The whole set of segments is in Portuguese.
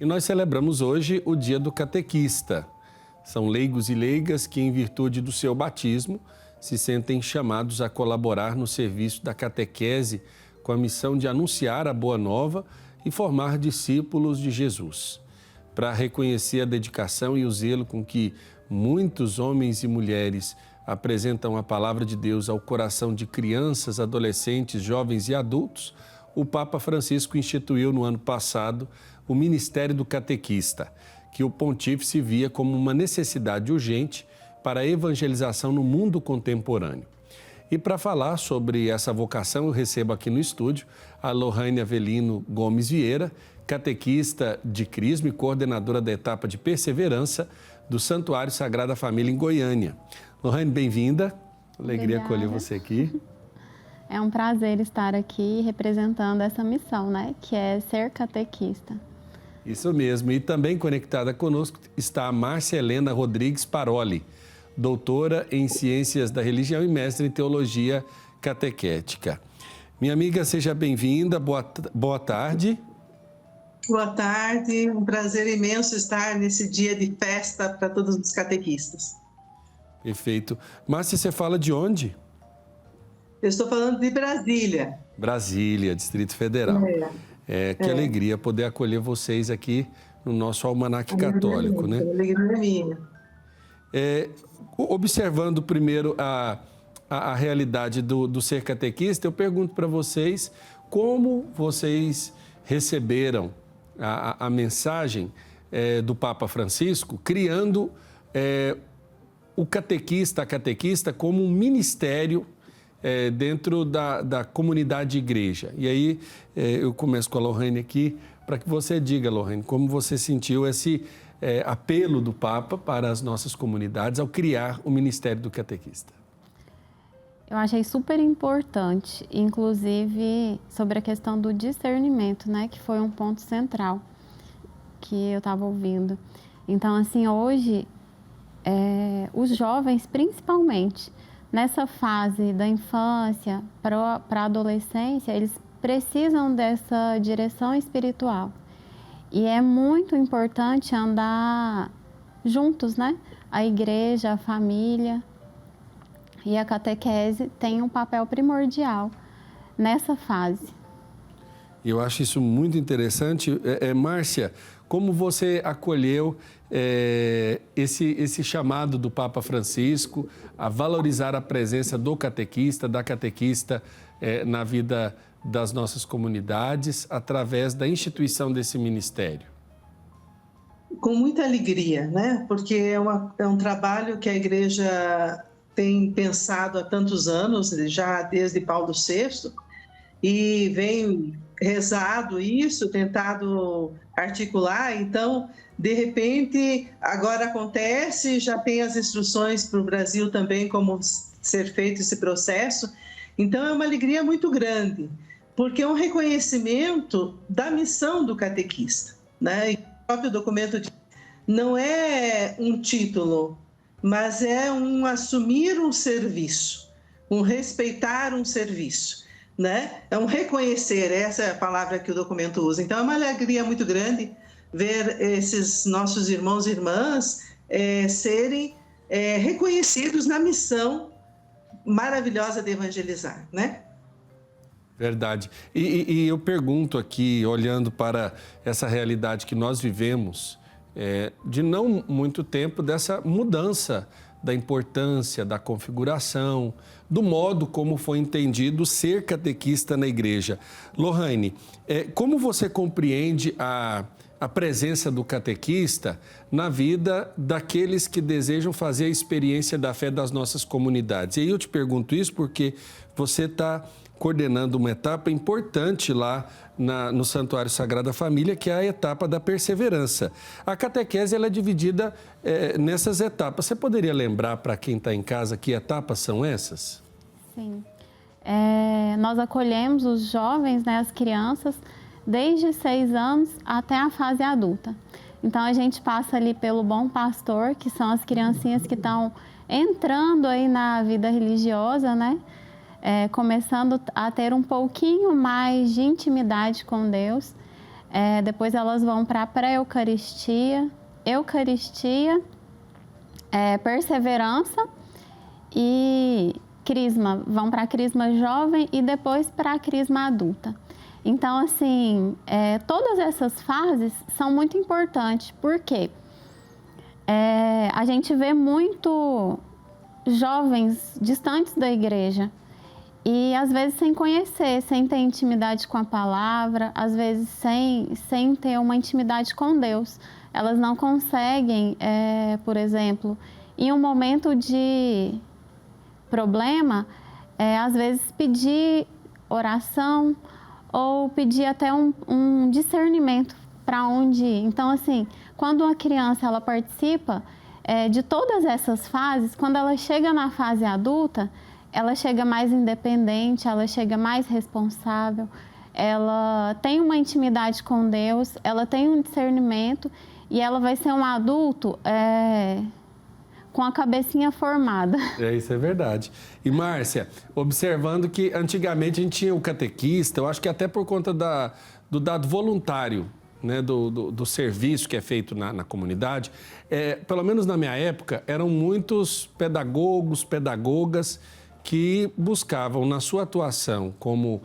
E nós celebramos hoje o Dia do Catequista. São leigos e leigas que, em virtude do seu batismo, se sentem chamados a colaborar no serviço da catequese com a missão de anunciar a Boa Nova e formar discípulos de Jesus. Para reconhecer a dedicação e o zelo com que muitos homens e mulheres apresentam a palavra de Deus ao coração de crianças, adolescentes, jovens e adultos, o Papa Francisco instituiu no ano passado o Ministério do Catequista, que o pontífice via como uma necessidade urgente para a evangelização no mundo contemporâneo. E para falar sobre essa vocação, eu recebo aqui no estúdio a Lohane Avelino Gomes Vieira, catequista de Crisma e coordenadora da etapa de Perseverança do Santuário Sagrada Família em Goiânia. Lohane, bem-vinda. Alegria acolher você aqui. É um prazer estar aqui representando essa missão, né? Que é ser catequista. Isso mesmo. E também conectada conosco está a Márcia Helena Rodrigues Paroli, doutora em Ciências da Religião e mestre em Teologia Catequética. Minha amiga, seja bem-vinda. Boa tarde. Boa tarde. Um prazer imenso estar nesse dia de festa para todos os catequistas. Perfeito. Márcia, você fala de onde? Eu estou falando de Brasília. Brasília, Distrito Federal. Que alegria poder acolher vocês aqui no nosso Almanaque Católico, né? Alegria minha. Observando primeiro a realidade do ser catequista, eu pergunto para vocês como vocês receberam a mensagem do Papa Francisco, criando o catequista, a catequista como um ministério dentro da comunidade de igreja. E aí eu começo com a Lohane aqui, para que você diga, Lohane, como você sentiu esse apelo do Papa para as nossas comunidades ao criar o Ministério do Catequista. Eu achei super importante, inclusive sobre a questão do discernimento, né? Que foi um ponto central que eu estava ouvindo. Então, assim, hoje, os jovens, principalmente, nessa fase da infância para a adolescência, eles precisam dessa direção espiritual. E é muito importante andar juntos, né? A igreja, a família e a catequese têm um papel primordial nessa fase. Eu acho isso muito interessante. Márcia, como você acolheu esse chamado do Papa Francisco a valorizar a presença do catequista, da catequista na vida das nossas comunidades, através da instituição desse ministério? Com muita alegria, né? Porque é um trabalho que a Igreja tem pensado há tantos anos, já desde Paulo VI, e vem rezado isso, tentado articular. Então, de repente, agora acontece, já tem as instruções para o Brasil também como ser feito esse processo. Então, é uma alegria muito grande, porque é um reconhecimento da missão do catequista, né? E o próprio documento não é um título, mas é um assumir um serviço, um respeitar um serviço, né? É um reconhecer, essa é a palavra que o documento usa. Então, é uma alegria muito grande ver esses nossos irmãos e irmãs serem reconhecidos na missão maravilhosa de evangelizar, né? Verdade. E eu pergunto aqui, olhando para essa realidade que nós vivemos, de não muito tempo, dessa mudança da importância, da configuração, do modo como foi entendido ser catequista na igreja. Lohane, como você compreende a presença do catequista na vida daqueles que desejam fazer a experiência da fé das nossas comunidades? E aí eu te pergunto isso porque você está coordenando uma etapa importante lá no Santuário Sagrada Família, que é a etapa da perseverança. A catequese ela é dividida nessas etapas. Você poderia lembrar para quem está em casa que etapas são essas? Sim. Nós acolhemos os jovens, né, as crianças, desde 6 anos até a fase adulta. Então, a gente passa ali pelo Bom Pastor, que são as criancinhas que estão entrando aí na vida religiosa, né? Começando a ter um pouquinho mais de intimidade com Deus. depois elas vão para a pré-eucaristia, eucaristia, perseverança e crisma. Vão para a crisma jovem e depois para a crisma adulta. Então, assim, todas essas fases são muito importantes, porque a gente vê muito jovens distantes da igreja e, às vezes, sem conhecer, sem ter intimidade com a palavra, às vezes, sem ter uma intimidade com Deus. Elas não conseguem, por exemplo, em um momento de problema, às vezes, pedir oração, ou pedir até um discernimento para onde ir. Então, assim, quando uma criança ela participa de todas essas fases, quando ela chega na fase adulta, ela chega mais independente, ela chega mais responsável, ela tem uma intimidade com Deus, ela tem um discernimento e ela vai ser um adulto com a cabecinha formada. Isso é verdade. E, Márcia, observando que antigamente a gente tinha o catequista, eu acho que até por conta do dado voluntário, né, do serviço que é feito na comunidade, pelo menos na minha época, eram muitos pedagogos, pedagogas que buscavam na sua atuação como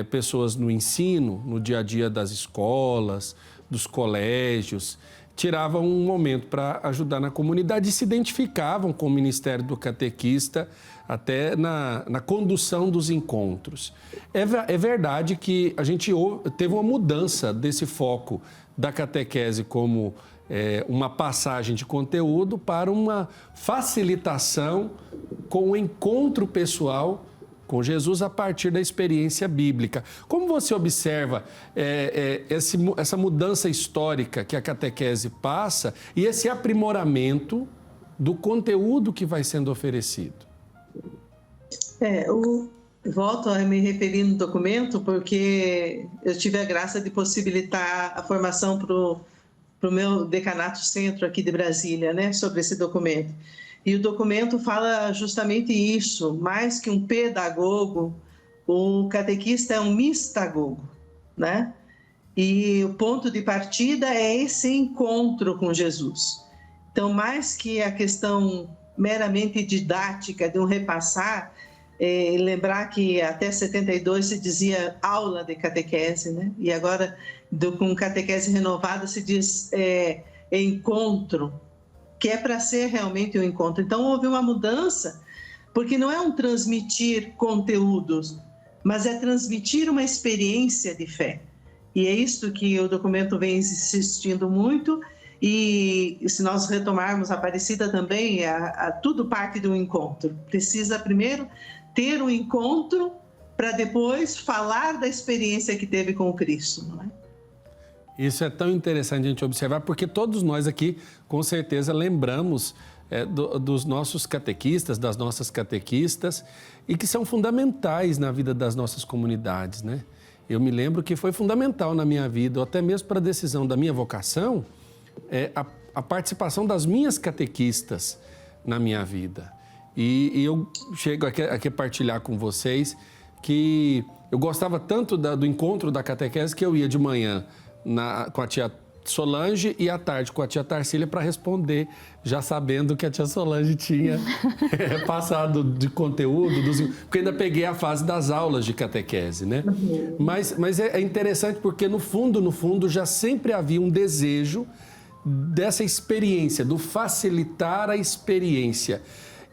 pessoas no ensino, no dia a dia das escolas, dos colégios, tiravam um momento para ajudar na comunidade e se identificavam com o Ministério do Catequista até na condução dos encontros. É verdade que a gente teve uma mudança desse foco da catequese como uma passagem de conteúdo para uma facilitação com o encontro pessoal com Jesus a partir da experiência bíblica. Como você observa essa mudança histórica que a catequese passa e esse aprimoramento do conteúdo que vai sendo oferecido? Volto a me referir no documento porque eu tive a graça de possibilitar a formação para o meu decanato centro aqui de Brasília, né, sobre esse documento. E o documento fala justamente isso, mais que um pedagogo, o catequista é um mistagogo, né? E o ponto de partida é esse encontro com Jesus. Então, mais que a questão meramente didática de um repassar, lembrar que até 72 se dizia aula de catequese, né? E agora, com catequese renovada, se diz encontro, que é para ser realmente um encontro. Então, houve uma mudança, porque não é um transmitir conteúdos, mas é transmitir uma experiência de fé. E é isso que o documento vem insistindo muito, e se nós retomarmos a Aparecida também, tudo parte do encontro. Precisa primeiro ter um encontro para depois falar da experiência que teve com o Cristo, não é? Isso é tão interessante a gente observar, porque todos nós aqui, com certeza, lembramos dos nossos catequistas, das nossas catequistas, e que são fundamentais na vida das nossas comunidades, né? Eu me lembro que foi fundamental na minha vida, ou até mesmo para a decisão da minha vocação, a participação das minhas catequistas na minha vida. E eu chego aqui a partilhar com vocês que eu gostava tanto do encontro da catequese que eu ia de manhã com a tia Solange e à tarde com a tia Tarsília para responder, já sabendo que a tia Solange tinha passado de conteúdo, porque ainda peguei a fase das aulas de catequese, né? Uhum. Mas é interessante porque no fundo já sempre havia um desejo dessa experiência, do facilitar a experiência.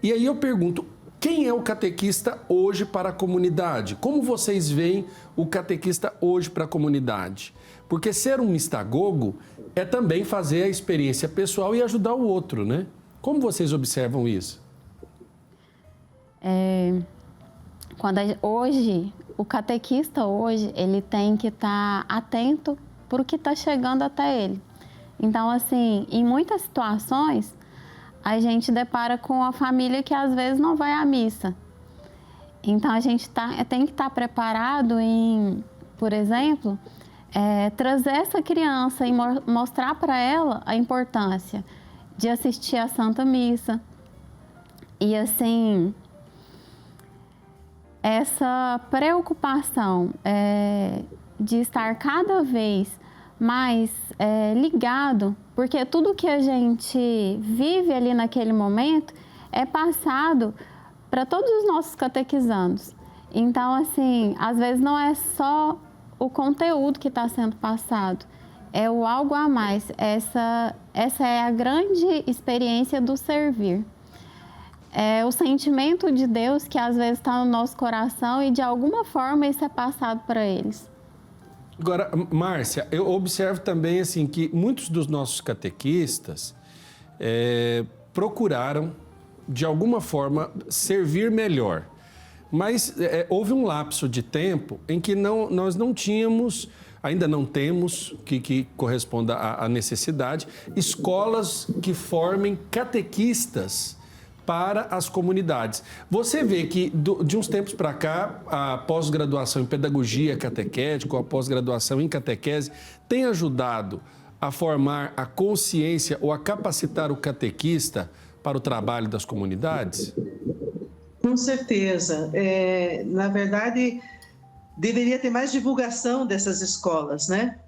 E aí eu pergunto, quem é o catequista hoje para a comunidade? Como vocês veem o catequista hoje para a comunidade? Porque ser um mistagogo é também fazer a experiência pessoal e ajudar o outro, né? Como vocês observam isso? O catequista hoje, ele tem que estar atento para o que está chegando até ele. Então, assim, em muitas situações, a gente depara com a família que às vezes não vai à missa. Então, a gente tem que estar preparado em, por exemplo, trazer essa criança e mostrar para ela a importância de assistir à Santa Missa. E, assim, essa preocupação de estar cada vez mais ligado, porque tudo que a gente vive ali naquele momento é passado para todos os nossos catequizandos. Então, assim, às vezes não é só o conteúdo que está sendo passado, é o algo a mais. Essa é a grande experiência do servir. É o sentimento de Deus que às vezes está no nosso coração e de alguma forma isso é passado para eles. Agora, Márcia, eu observo também assim, que muitos dos nossos catequistas procuraram, de alguma forma, servir melhor. Mas houve um lapso de tempo em que nós não tínhamos, ainda não temos, que corresponda à necessidade, escolas que formem catequistas para as comunidades. Você vê que de uns tempos para cá, a pós-graduação em pedagogia catequética, ou a pós-graduação em catequese, tem ajudado a formar a consciência ou a capacitar o catequista para o trabalho das comunidades? Com certeza. Na verdade, deveria ter mais divulgação dessas escolas, né?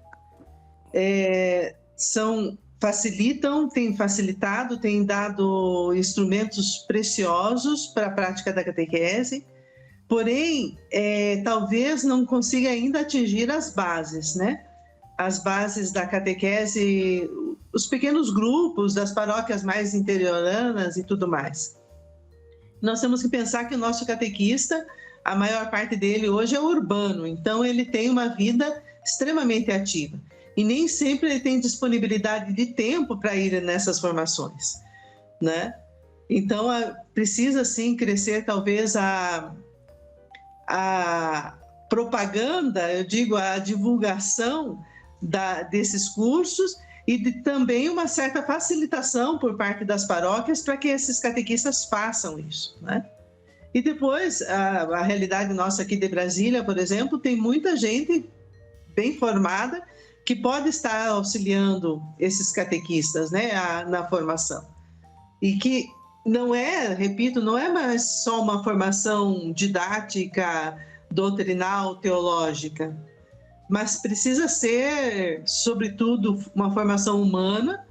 Têm facilitado, têm dado instrumentos preciosos para a prática da catequese, porém, talvez não consiga ainda atingir as bases, né? As bases da catequese, os pequenos grupos das paróquias mais interioranas e tudo mais. Nós temos que pensar que o nosso catequista, a maior parte dele hoje é urbano, então ele tem uma vida extremamente ativa. E nem sempre ele tem disponibilidade de tempo para ir nessas formações, né? Então, precisa sim crescer talvez a propaganda, eu digo, a divulgação desses cursos e também uma certa facilitação por parte das paróquias para que esses catequistas façam isso, né? E depois, a realidade nossa aqui de Brasília, por exemplo, tem muita gente bem formada que pode estar auxiliando esses catequistas, né, na formação. E que não é, repito, não é mais só uma formação didática, doutrinal, teológica, mas precisa ser, sobretudo, uma formação humana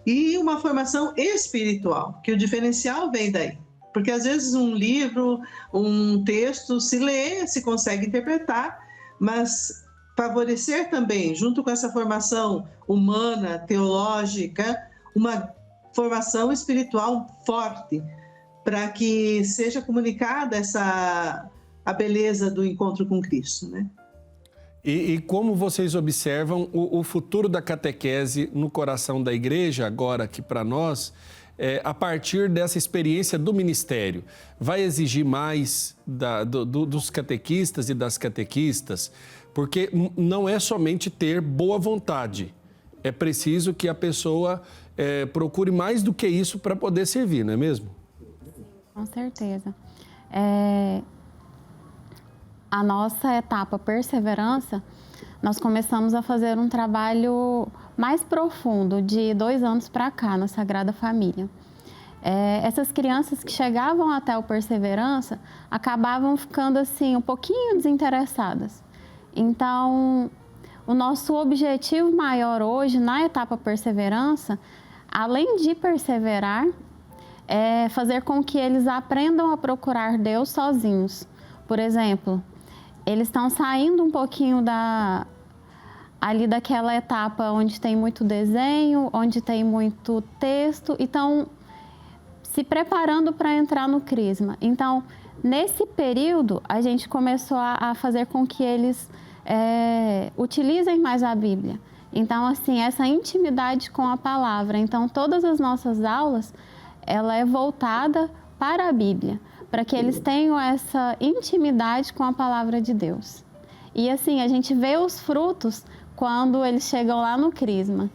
e uma formação espiritual, que o diferencial vem daí. Porque, às vezes, um livro, um texto, se lê, se consegue interpretar, mas favorecer também, junto com essa formação humana, teológica, uma formação espiritual forte, para que seja comunicada a beleza do encontro com Cristo, né? E como vocês observam o futuro da catequese no coração da igreja, agora aqui para nós, a partir dessa experiência do ministério? Vai exigir mais dos catequistas e das catequistas? Porque não é somente ter boa vontade, é preciso que a pessoa procure mais do que isso para poder servir, não é mesmo? Com certeza. A nossa etapa perseverança, nós começamos a fazer um trabalho mais profundo de 2 anos para cá, na Sagrada Família. Essas crianças que chegavam até o perseverança acabavam ficando assim um pouquinho desinteressadas. Então, o nosso objetivo maior hoje na etapa perseverança, além de perseverar, é fazer com que eles aprendam a procurar Deus sozinhos. Por exemplo, eles estão saindo um pouquinho ali daquela etapa onde tem muito desenho, onde tem muito texto, e estão se preparando para entrar no crisma. Então, nesse período, a gente começou a fazer com que eles utilizem mais a Bíblia. Então, assim, essa intimidade com a palavra. Então, todas as nossas aulas, ela é voltada para a Bíblia, para que eles tenham essa intimidade com a palavra de Deus. E assim, a gente vê os frutos quando eles chegam lá no crisma.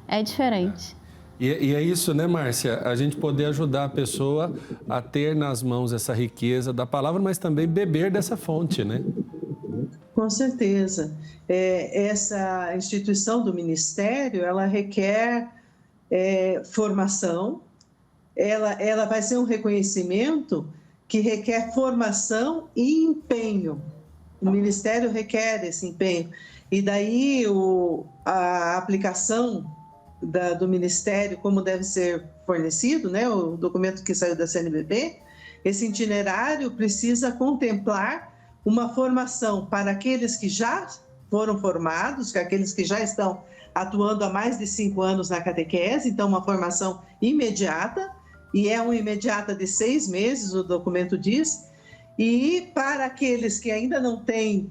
É diferente. E é isso, né, Márcia? A gente poder ajudar a pessoa a ter nas mãos essa riqueza da palavra, mas também beber dessa fonte, né? Com certeza. Essa instituição do ministério, ela requer formação, ela vai ser um reconhecimento que requer formação e empenho, o ministério requer esse empenho. E daí a aplicação do ministério, como deve ser fornecido, né, o documento que saiu da CNBB, esse itinerário precisa contemplar uma formação para aqueles que já foram formados, aqueles que já estão atuando há mais de 5 anos na catequese, então uma formação imediata, e é uma imediata de 6 meses, o documento diz, e para aqueles que ainda não têm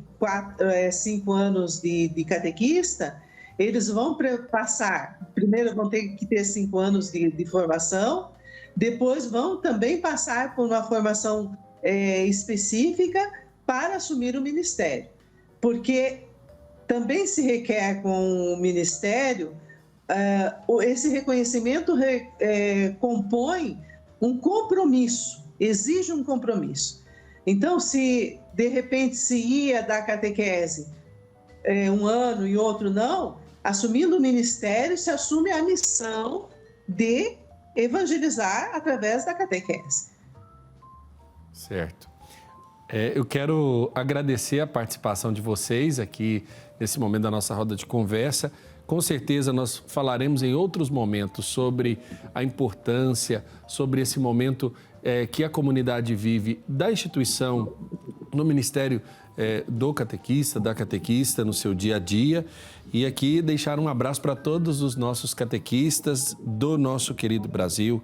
5 anos de catequista, eles vão passar, primeiro vão ter que ter 5 anos de formação, depois vão também passar por uma formação específica para assumir o ministério, porque também se requer com o ministério, esse reconhecimento compõe um compromisso, exige um compromisso. Então, se de repente se ia dar catequese 1 ano e outro não, assumindo o ministério, se assume a missão de evangelizar através da catequese. Certo. Eu quero agradecer a participação de vocês aqui nesse momento da nossa roda de conversa. Com certeza nós falaremos em outros momentos sobre a importância, sobre esse momento que a comunidade vive da instituição no Ministério do Catequista, da catequista no seu dia a dia. E aqui deixar um abraço para todos os nossos catequistas do nosso querido Brasil.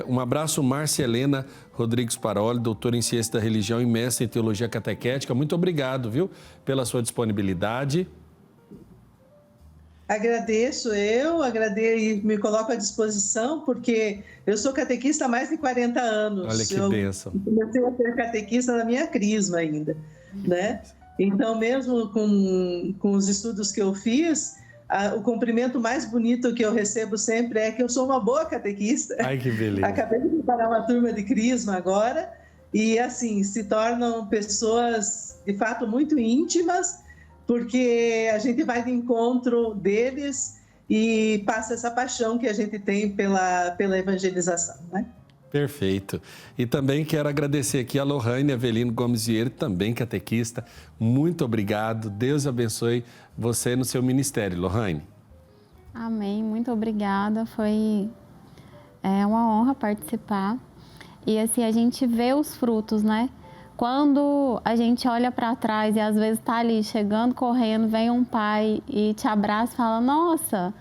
Um abraço, Márcia Helena Rodrigues Paroli, doutora em Ciência da Religião e mestre em Teologia Catequética. Muito obrigado, viu, pela sua disponibilidade. Agradeço e me coloco à disposição, porque eu sou catequista há mais de 40 anos. Olha que bênção. Eu comecei a ser catequista na minha crisma ainda, né? Então, mesmo com os estudos que eu fiz, o cumprimento mais bonito que eu recebo sempre é que eu sou uma boa catequista. Ai, que beleza. Acabei de preparar uma turma de crisma agora e, assim, se tornam pessoas, de fato, muito íntimas, porque a gente vai de encontro deles e passa essa paixão que a gente tem pela evangelização, né? Perfeito. E também quero agradecer aqui a Lohane Avelino Gomes Vieira, também catequista. Muito obrigado. Deus abençoe você no seu ministério, Lohane. Amém. Muito obrigada. Foi uma honra participar. E assim, a gente vê os frutos, né? Quando a gente olha para trás e às vezes está ali chegando, correndo, vem um pai e te abraça e fala: nossa,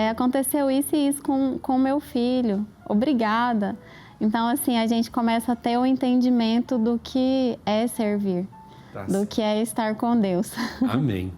aconteceu isso e isso com meu filho. Obrigada. Então, assim, a gente começa a ter o entendimento do que é servir, do que é estar com Deus. Amém.